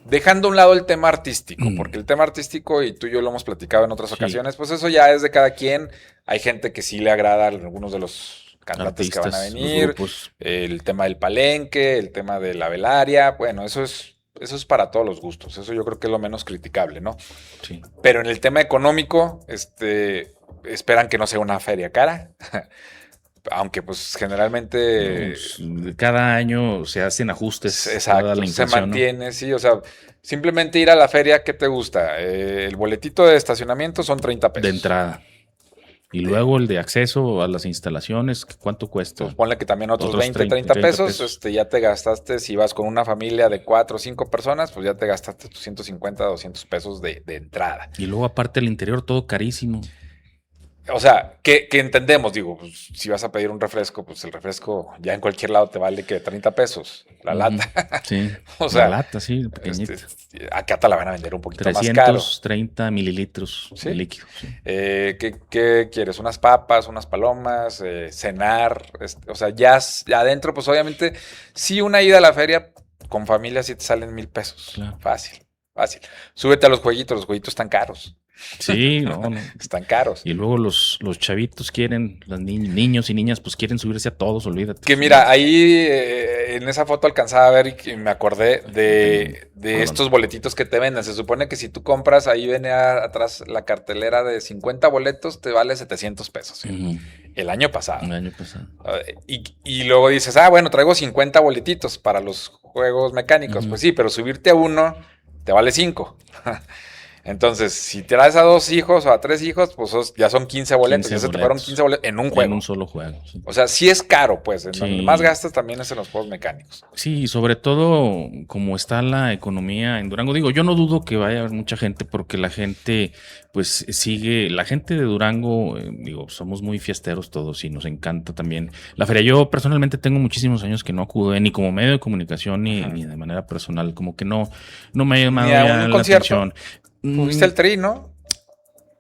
Dejando a un lado el tema artístico, porque el tema artístico, y tú y yo lo hemos platicado en otras ocasiones, pues eso ya es de cada quien. Hay gente que sí le agrada a algunos de los cantantes que van a venir, el tema del palenque, el tema de la velaria, bueno, eso es para todos los gustos, eso yo creo que es lo menos criticable, ¿no? Sí. Pero en el tema económico, esperan que no sea una feria cara, aunque pues generalmente... cada año se hacen ajustes. Exacto, la inflación, se mantiene, ¿no? Sí, o sea, simplemente ir a la feria, ¿qué te gusta? El boletito de estacionamiento son 30 pesos. De entrada. Y luego el de acceso a las instalaciones, ¿cuánto cuesta? Pues ponle que también otros 20, 30 pesos. Ya te gastaste, si vas con una familia de 4 o 5 personas, pues ya te gastaste tus 150, 200 pesos de entrada. Y luego aparte el interior todo carísimo. O sea, que entendemos, digo, pues, si vas a pedir un refresco, pues el refresco ya en cualquier lado te vale que 30 pesos, la lata. Sí, o sea, la lata, sí, pequeñita. Acá te la van a vender un poquito más caro. 330 mililitros de líquido. Sí. ¿Qué quieres? ¿Unas papas, unas palomas, cenar? O sea, ya adentro, pues obviamente, sí, una ida a la feria con familia sí te salen 1,000 pesos. Claro. Fácil. Súbete a los jueguitos están caros. Sí, no. Están caros. Y luego los chavitos quieren, los niños y niñas, pues quieren subirse a todos, olvídate. Que mira, ahí en esa foto alcanzaba a ver y me acordé de estos boletitos que te venden. Se supone que si tú compras, ahí viene atrás la cartelera de 50 boletos, te vale 700 pesos. El año pasado. Y luego dices, bueno, traigo 50 boletitos para los juegos mecánicos. Pues sí, pero subirte a uno te vale 5. Entonces, si traes a 2 hijos o a 3 hijos, pues ya son 15 boletos. Ya se te fueron 15 boletos en un juego. En un solo juego. Sí. O sea, sí es caro, pues. En donde más gastas también es en los juegos mecánicos. Sí, y sobre todo, como está la economía en Durango. Digo, yo no dudo que vaya a haber mucha gente porque la gente, pues, sigue. La gente de Durango, digo, somos muy fiesteros todos y nos encanta también la feria. Yo personalmente tengo muchísimos años que no acudo ni como medio de comunicación ni de manera personal. Como que no me ha llamado la atención. ¿Tuviste el Tri, no?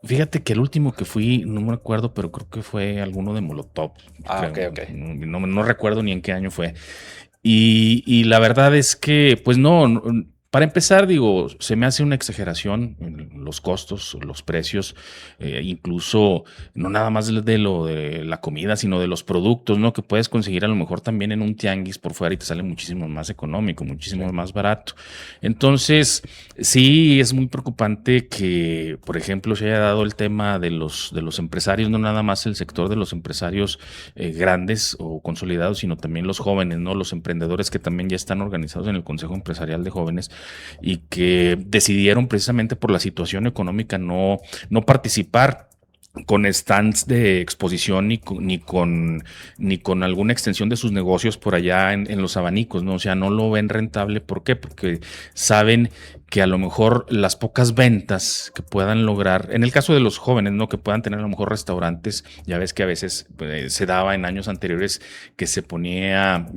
Fíjate que el último que fui, no me acuerdo, pero creo que fue alguno de Molotov. Ah, Creo. ok. No recuerdo ni en qué año fue. Y la verdad es que, pues no, para empezar, digo, se me hace una exageración en los costos, los precios, incluso no nada más de lo de la comida, sino de los productos, ¿no? Que puedes conseguir a lo mejor también en un tianguis por fuera y te sale muchísimo más económico, muchísimo más barato. Entonces, sí, es muy preocupante que, por ejemplo, se haya dado el tema de los empresarios, no nada más el sector de los empresarios grandes o consolidados, sino también los jóvenes, ¿no? Los emprendedores que también ya están organizados en el Consejo Empresarial de Jóvenes y que decidieron precisamente por la situación económica no participar con stands de exposición ni con alguna extensión de sus negocios por allá en los abanicos, ¿no? O sea, no lo ven rentable. ¿Por qué? Porque saben que a lo mejor las pocas ventas que puedan lograr, en el caso de los jóvenes, ¿no? Que puedan tener a lo mejor restaurantes, ya ves que a veces se daba en años anteriores que se ponía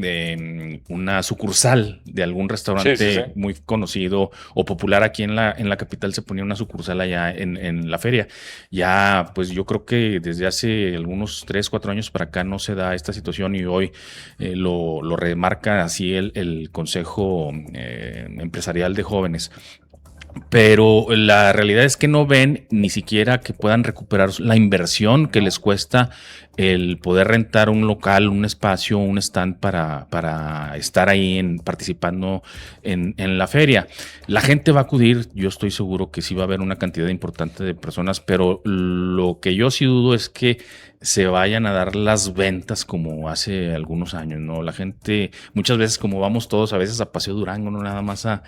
una sucursal de algún restaurante muy conocido o popular aquí en la capital, se ponía una sucursal allá en la feria. Ya, pues yo creo que desde hace algunos 3, 4 años para acá no se da esta situación y hoy lo remarca así el Consejo Empresarial de Jóvenes. Pero la realidad es que no ven ni siquiera que puedan recuperar la inversión que les cuesta el poder rentar un local, un espacio, un stand para estar ahí participando en la feria. La gente va a acudir, yo estoy seguro que sí va a haber una cantidad importante de personas, pero lo que yo sí dudo es que se vayan a dar las ventas como hace algunos años, ¿no? La gente, muchas veces como vamos todos a veces a Paseo Durango, no nada más a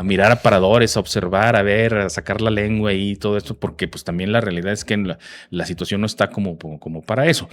mirar aparadores, a observar, a ver, a sacar la lengua y todo esto, porque pues también la realidad es que la situación no está como para eso.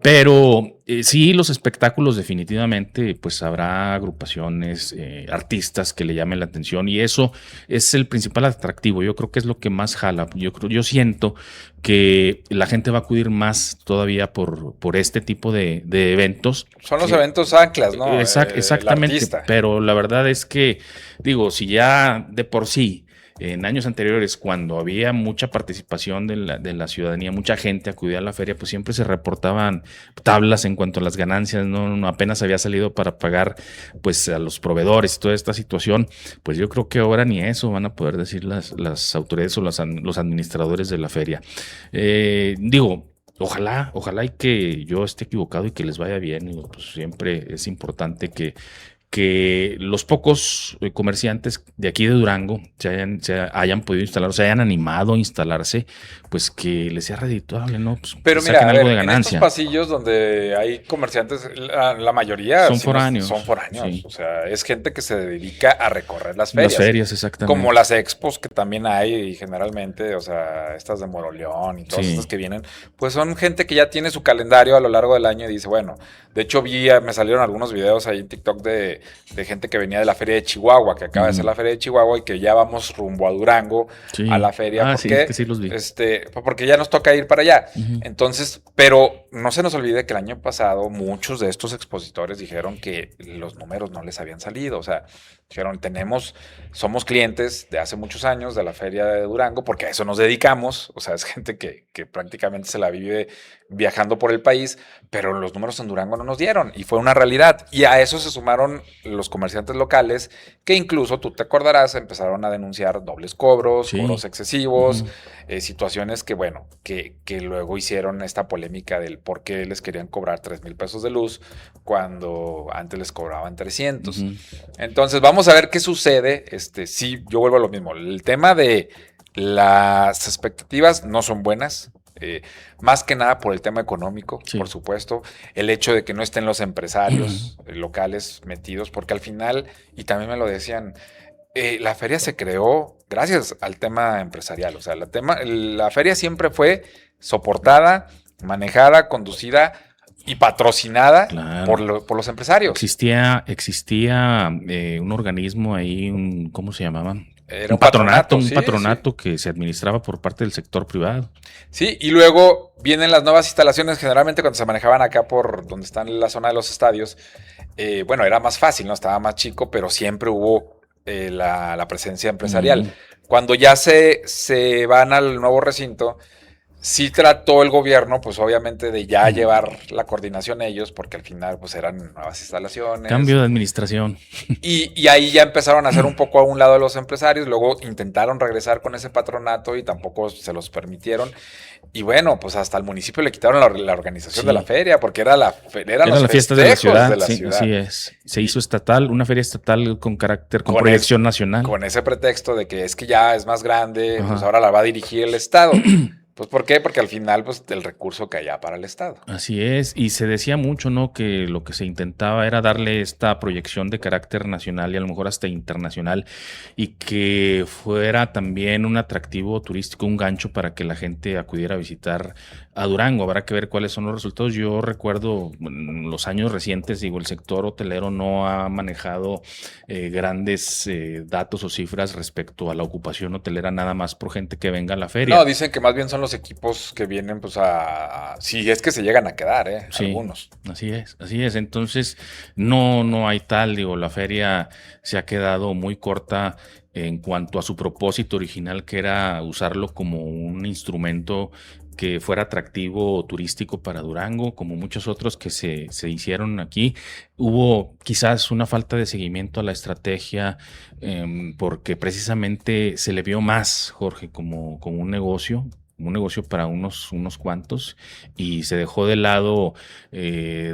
Pero sí, los espectáculos definitivamente, pues habrá agrupaciones, artistas que le llamen la atención y eso es el principal atractivo. Yo creo que es lo que más jala. Yo siento que la gente va a acudir más todavía por este tipo de eventos. Son los eventos anclas, ¿no? Exactamente, pero la verdad es que, digo, si ya de por sí en años anteriores, cuando había mucha participación de la ciudadanía, mucha gente acudía a la feria, pues siempre se reportaban tablas en cuanto a las ganancias, no apenas había salido para pagar pues a los proveedores y toda esta situación, pues yo creo que ahora ni eso van a poder decir las autoridades o los administradores de la feria. Digo, ojalá y que yo esté equivocado y que les vaya bien. Pues siempre es importante que los pocos comerciantes de aquí de Durango se hayan podido instalar, o se hayan animado a instalarse, pues que les sea redituable, ¿no? Pues pero mira, algo de ganancia. En estos pasillos donde hay comerciantes, la mayoría son foráneos. Son foráneos. Sí. O sea, es gente que se dedica a recorrer las ferias. Las ferias, exactamente. Como las expos que también hay y generalmente, o sea, estas de Moroleón y todas estas que vienen, pues son gente que ya tiene su calendario a lo largo del año y dice, bueno, de hecho me salieron algunos videos ahí en TikTok de gente que venía de la feria de Chihuahua, que acaba de ser la feria de Chihuahua y que ya vamos rumbo a Durango a la feria. Porque, que sí los vi. Porque ya nos toca ir para allá. Entonces, pero no se nos olvide que el año pasado muchos de estos expositores dijeron que los números no les habían salido. O sea, dijeron, somos clientes de hace muchos años de la feria de Durango, porque a eso nos dedicamos. O sea, es gente que prácticamente se la vive viajando por el país, pero los números en Durango no nos dieron y fue una realidad. Y a eso se sumaron los comerciantes locales que incluso, tú te acordarás, empezaron a denunciar dobles cobros, cobros excesivos, situaciones que, bueno, que luego hicieron esta polémica del por qué les querían cobrar 3,000 pesos de luz cuando antes les cobraban 300. Entonces, vamos a ver qué sucede. Sí, yo vuelvo a lo mismo. El tema de las expectativas no son buenas. Más que nada por el tema económico, por supuesto, el hecho de que no estén los empresarios locales metidos, porque al final, y también me lo decían, la feria se creó gracias al tema empresarial. O sea, la feria siempre fue soportada, manejada, conducida y patrocinada por los empresarios. Existía un organismo ahí, ¿cómo se llamaba? Era un patronato que se administraba por parte del sector privado. Sí, y luego vienen las nuevas instalaciones, generalmente cuando se manejaban acá por donde está en la zona de los estadios, bueno, era más fácil, ¿no? Estaba más chico, pero siempre hubo la presencia empresarial. Cuando ya se van al nuevo recinto, sí trató el gobierno, pues obviamente de ya llevar la coordinación ellos, porque al final pues eran nuevas instalaciones. Cambio de administración. Y ahí ya empezaron a hacer un poco a un lado de los empresarios, luego intentaron regresar con ese patronato y tampoco se los permitieron. Y bueno, pues hasta al municipio le quitaron la organización de la feria, porque eran Era los la fiesta de la ciudad. Sí, ciudad. así es. Se hizo estatal, una feria estatal con carácter, con proyección nacional. Con ese pretexto de que es que ya es más grande, pues ahora la va a dirigir el Estado. Pues ¿por qué? Porque al final, pues, el recurso caía para el Estado. Así es, y se decía mucho, ¿no? Que lo que se intentaba era darle esta proyección de carácter nacional y a lo mejor hasta internacional, y que fuera también un atractivo turístico, un gancho para que la gente acudiera a visitar a Durango. Habrá que ver cuáles son los resultados. Yo recuerdo en los años recientes, digo, el sector hotelero no ha manejado grandes datos o cifras respecto a la ocupación hotelera, nada más por gente que venga a la feria. No, dicen que más bien son los equipos que vienen, pues, si es que se llegan a quedar, sí, algunos. Así es, así es. Entonces, no hay tal, digo, la feria se ha quedado muy corta en cuanto a su propósito original, que era usarlo como un instrumento que fuera atractivo turístico para Durango, como muchos otros que se hicieron aquí. Hubo quizás una falta de seguimiento a la estrategia, porque precisamente se le vio más, Jorge, como un negocio para unos cuantos, y se dejó de lado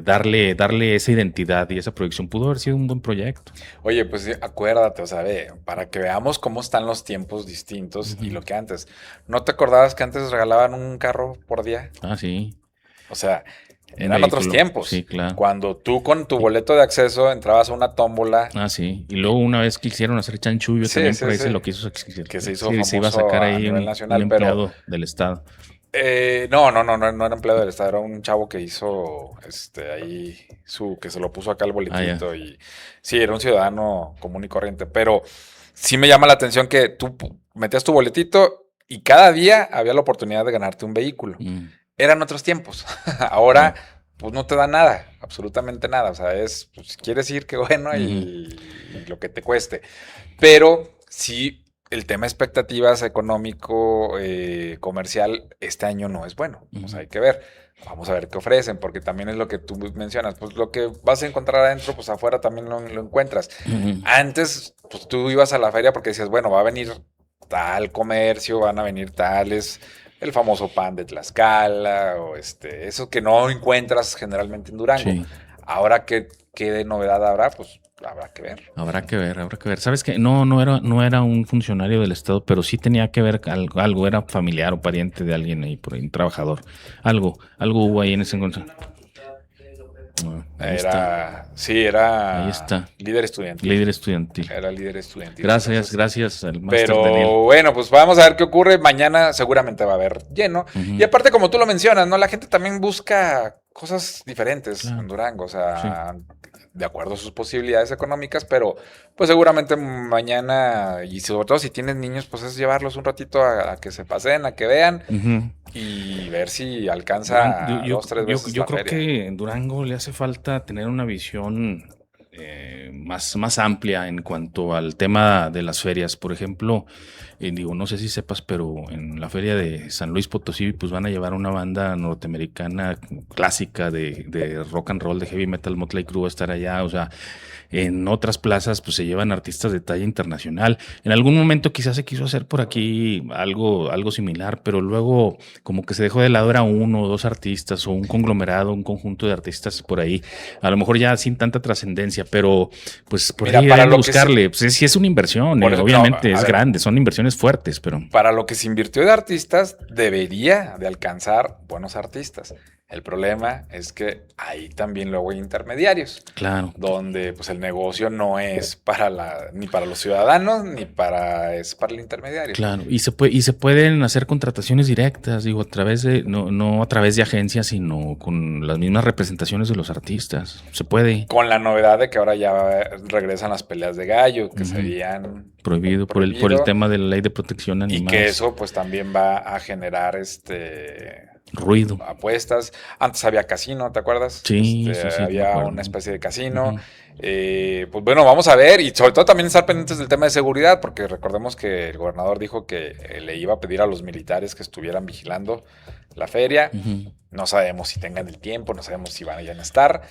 darle esa identidad y esa proyección. Pudo haber sido un buen proyecto. Oye, pues acuérdate, o sea, para que veamos cómo están los tiempos distintos y lo que antes. ¿No te acordabas que antes regalaban un carro por día? Ah, sí. O sea, eran otros tiempos. Sí, claro. Cuando tú con tu boleto de acceso entrabas a una tómbola. Ah, sí. Y luego una vez quisieron hacer chanchullo, también por ahí se lo quiso. Que se hizo famoso se iba a sacar ahí un empleado pero, del Estado. No era empleado del Estado, era un chavo que hizo ahí que se lo puso acá el boletito. Y sí, era un ciudadano común y corriente. Pero sí me llama la atención que tú metías tu boletito y cada día había la oportunidad de ganarte un vehículo. Eran otros tiempos. Ahora, pues no te da nada, absolutamente nada. O sea, pues, si quieres ir, qué bueno, y lo que te cueste. Pero sí, el tema expectativas económico, comercial, este año no es bueno. O sea, hay que ver. Vamos a ver qué ofrecen, porque también es lo que tú mencionas. Pues lo que vas a encontrar adentro, pues afuera también lo encuentras. Antes, pues tú ibas a la feria porque decías, bueno, va a venir tal comercio, van a venir tales, el famoso pan de Tlaxcala, o eso que no encuentras generalmente en Durango. Sí. Ahora, ¿qué de novedad habrá? Pues habrá que ver. Habrá que ver. ¿Sabes qué? No era un funcionario del Estado, pero sí tenía que ver algo, era familiar o pariente de alguien ahí por ahí, un trabajador. Algo hubo ahí en ese encuentro. Era ahí está. Líder estudiantil. Era líder estudiantil. Gracias al máster. Pero Daniel. Bueno, pues vamos a ver qué ocurre. Mañana seguramente va a haber lleno. Y aparte, como tú lo mencionas, ¿no? La gente también busca cosas diferentes en Durango. O sea, de acuerdo a sus posibilidades económicas, pero pues seguramente mañana, y sobre todo si tienes niños, pues es llevarlos un ratito a que se paseen, a que vean. Y ver si alcanza 2-3 veces yo creo que en Durango le hace falta tener una visión más amplia en cuanto al tema de las ferias. Por ejemplo, no sé si sepas, pero en la feria de San Luis Potosí pues van a llevar una banda norteamericana clásica de rock and roll, de heavy metal. Motley Crue va a estar allá. O sea, en otras plazas pues se llevan artistas de talla internacional. En algún momento quizás se quiso hacer por aquí algo similar, pero luego como que se dejó de lado, era uno o dos artistas o un conglomerado, un conjunto de artistas por ahí, a lo mejor ya sin tanta trascendencia, pero pues por ahí hay que buscarle. Pues sí es una inversión, obviamente es grande, son inversiones fuertes, pero para lo que se invirtió de artistas debería de alcanzar buenos artistas. El problema es que ahí también luego hay intermediarios. Claro. Donde pues el negocio no es ni para los ciudadanos, es para el intermediario. Claro, y se pueden hacer contrataciones directas, digo, a través de, no a través de agencias, sino con las mismas representaciones de los artistas. Se puede. Con la novedad de que ahora ya regresan las peleas de gallo, que se habían prohibido por el tema de la ley de protección animal. Y que eso pues también va a generar ruido. apuestas. Antes había casino, ¿te acuerdas? Sí, sí, me Había acuerdo. una especie de casino. Ujú. Pues bueno, vamos a ver y sobre todo también estar pendientes del tema de seguridad, porque recordemos que el gobernador dijo que le iba a pedir a los militares que estuvieran vigilando la feria. Ujú. No sabemos si tengan el tiempo, no sabemos si vayan a estar.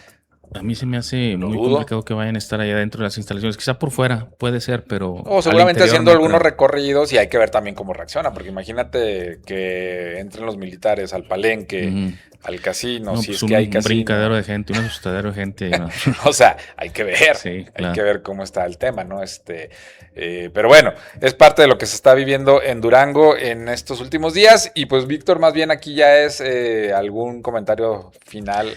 A mí se me hace Lo muy dudo. complicado que vayan a estar allá dentro de las instalaciones. Quizá por fuera puede ser, pero O al seguramente interior haciendo no algunos creo. recorridos y hay que ver también cómo reacciona, porque imagínate que entren los militares al palenque, Ujú. al casino, No, si pues es que hay un brincadero casino. de gente, un asustadero de gente ahí, ¿no? O sea, hay que ver, Sí, hay que claro. ver cómo está el tema, ¿no? Pero bueno, es parte de lo que se está viviendo en Durango en estos últimos días. Y pues, Víctor, más bien aquí ya es algún comentario final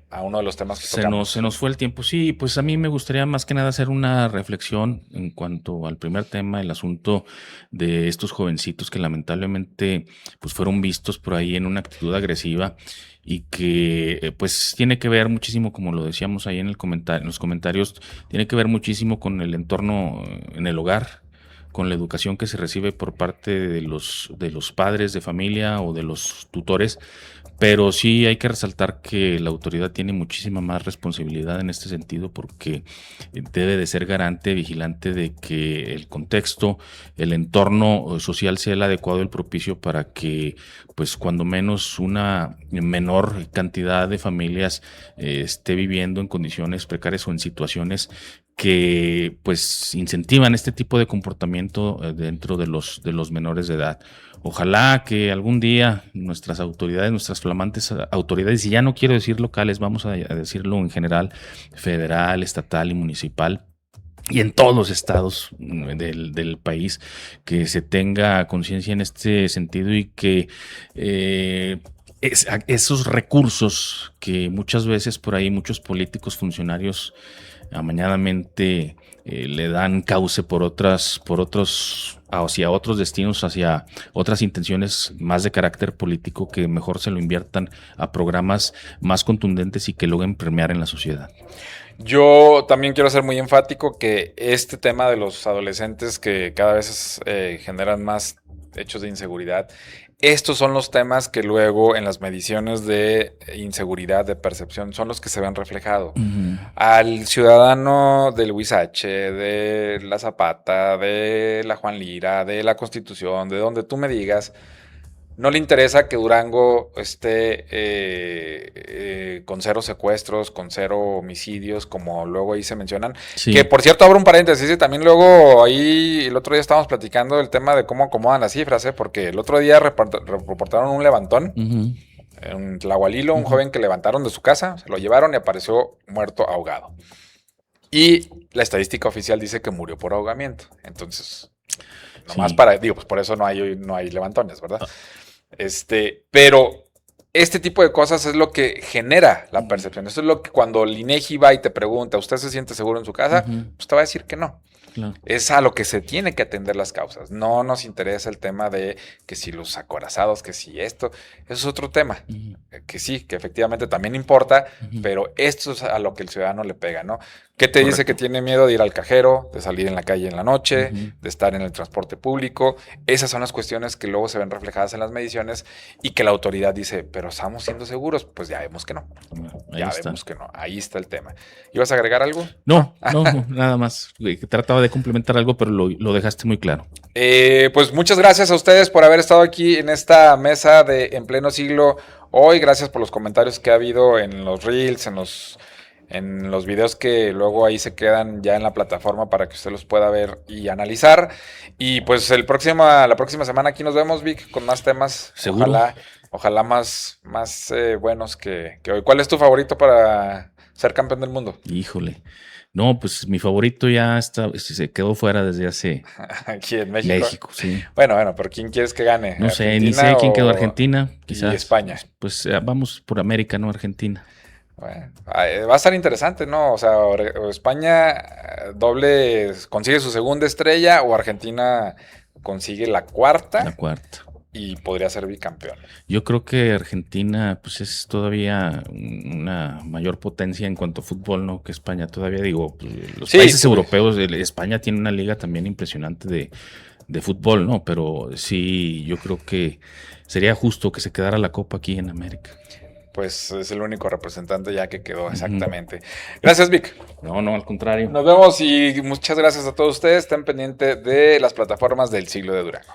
a uno de los temas que tocamos. Se nos fue el tiempo. Sí, pues a mí me gustaría más que nada hacer una reflexión en cuanto al primer tema, el asunto de estos jovencitos que lamentablemente pues fueron vistos por ahí en una actitud agresiva y que pues tiene que ver muchísimo, como lo decíamos ahí en el en los comentarios, tiene que ver muchísimo con el entorno en el hogar, con la educación que se recibe por parte de los padres de familia o de los tutores, pero sí hay que resaltar que la autoridad tiene muchísima más responsabilidad en este sentido porque debe de ser garante, vigilante de que el contexto, el entorno social sea el adecuado, el propicio para que, pues, cuando menos una menor cantidad de familias esté viviendo en condiciones precarias o en situaciones que, pues, incentivan este tipo de comportamiento dentro de los menores de edad. Ojalá que algún día nuestras autoridades, nuestras flamantes autoridades, y ya no quiero decir locales, vamos a decirlo en general, federal, estatal y municipal, y en todos los estados del país, que se tenga conciencia en este sentido y que esos recursos que muchas veces por ahí muchos políticos, funcionarios amañadamente le dan cauce por otros, hacia otros destinos, hacia otras intenciones más de carácter político, que mejor se lo inviertan a programas más contundentes y que logren permear en la sociedad. Yo también quiero ser muy enfático que este tema de los adolescentes que cada vez generan más hechos de inseguridad, estos son los temas que luego en las mediciones de inseguridad, de percepción, son los que se ven reflejados. Ujú. Al ciudadano del Huizache, de la Zapata, de la Juan Lira, de la Constitución, de donde tú me digas, no le interesa que Durango esté con 0 secuestros, con 0 homicidios, como luego ahí se mencionan. Sí. Que por cierto, abro un paréntesis, y también luego ahí el otro día estábamos platicando del tema de cómo acomodan las cifras, porque el otro día reportaron un levantón Ujú. en Tlahualilo, un Ujú. joven que levantaron de su casa, se lo llevaron y apareció muerto ahogado. Y la estadística oficial dice que murió por ahogamiento. Entonces, nomás Sí. para, digo, pues por eso no hay levantones, ¿verdad? Pero este tipo de cosas es lo que genera la percepción. Eso es lo que cuando el INEGI va y te pregunta, ¿usted se siente seguro en su casa? Ujú. Pues te va a decir que no. Claro. Es a lo que se tiene que atender las causas. No nos interesa el tema de que si los acorazados, que si esto. Eso es otro tema. Ujú. Que sí, que efectivamente también importa, Ujú. pero esto es a lo que el ciudadano le pega, ¿no? ¿Qué te dice Correcto. que tiene miedo de ir al cajero, de salir en la calle en la noche, Ujú. de estar en el transporte público? Esas son las cuestiones que luego se ven reflejadas en las mediciones y que la autoridad dice, pero estamos siendo seguros. Pues ya vemos que no. Ahí Ya está. vemos que no. Ahí está el tema. ¿Ibas a agregar algo? No, nada más. Trataba de complementar algo, pero lo dejaste muy claro. Pues muchas gracias a ustedes por haber estado aquí en esta mesa de En Pleno Siglo hoy. Gracias por los comentarios que ha habido en los reels, en los videos que luego ahí se quedan ya en la plataforma para que usted los pueda ver y analizar. Y pues la próxima semana aquí nos vemos, Vic, con más temas. Seguro. Ojalá más buenos que hoy. ¿Cuál es tu favorito para ser campeón del mundo? Híjole. No, pues mi favorito ya se quedó fuera desde hace Aquí en México. México, sí. Bueno, pero ¿quién quieres que gane? No sé, ni sé quién quedó Argentina, quizás. Y España. Pues vamos por América, no Argentina. Bueno, va a estar interesante, ¿no? O sea, o España doble consigue su segunda estrella o Argentina consigue la cuarta. La cuarta. Y podría ser bicampeón. Yo creo que Argentina pues es todavía una mayor potencia en cuanto a fútbol, ¿no? Que España todavía, digo, pues, los países europeos, España tiene una liga también impresionante de fútbol, ¿no? Pero sí, yo creo que sería justo que se quedara la Copa aquí en América. Pues es el único representante ya que quedó, exactamente. Gracias, Vic. No, al contrario. Nos vemos y muchas gracias a todos ustedes. Estén pendientes de las plataformas del Siglo de Durango.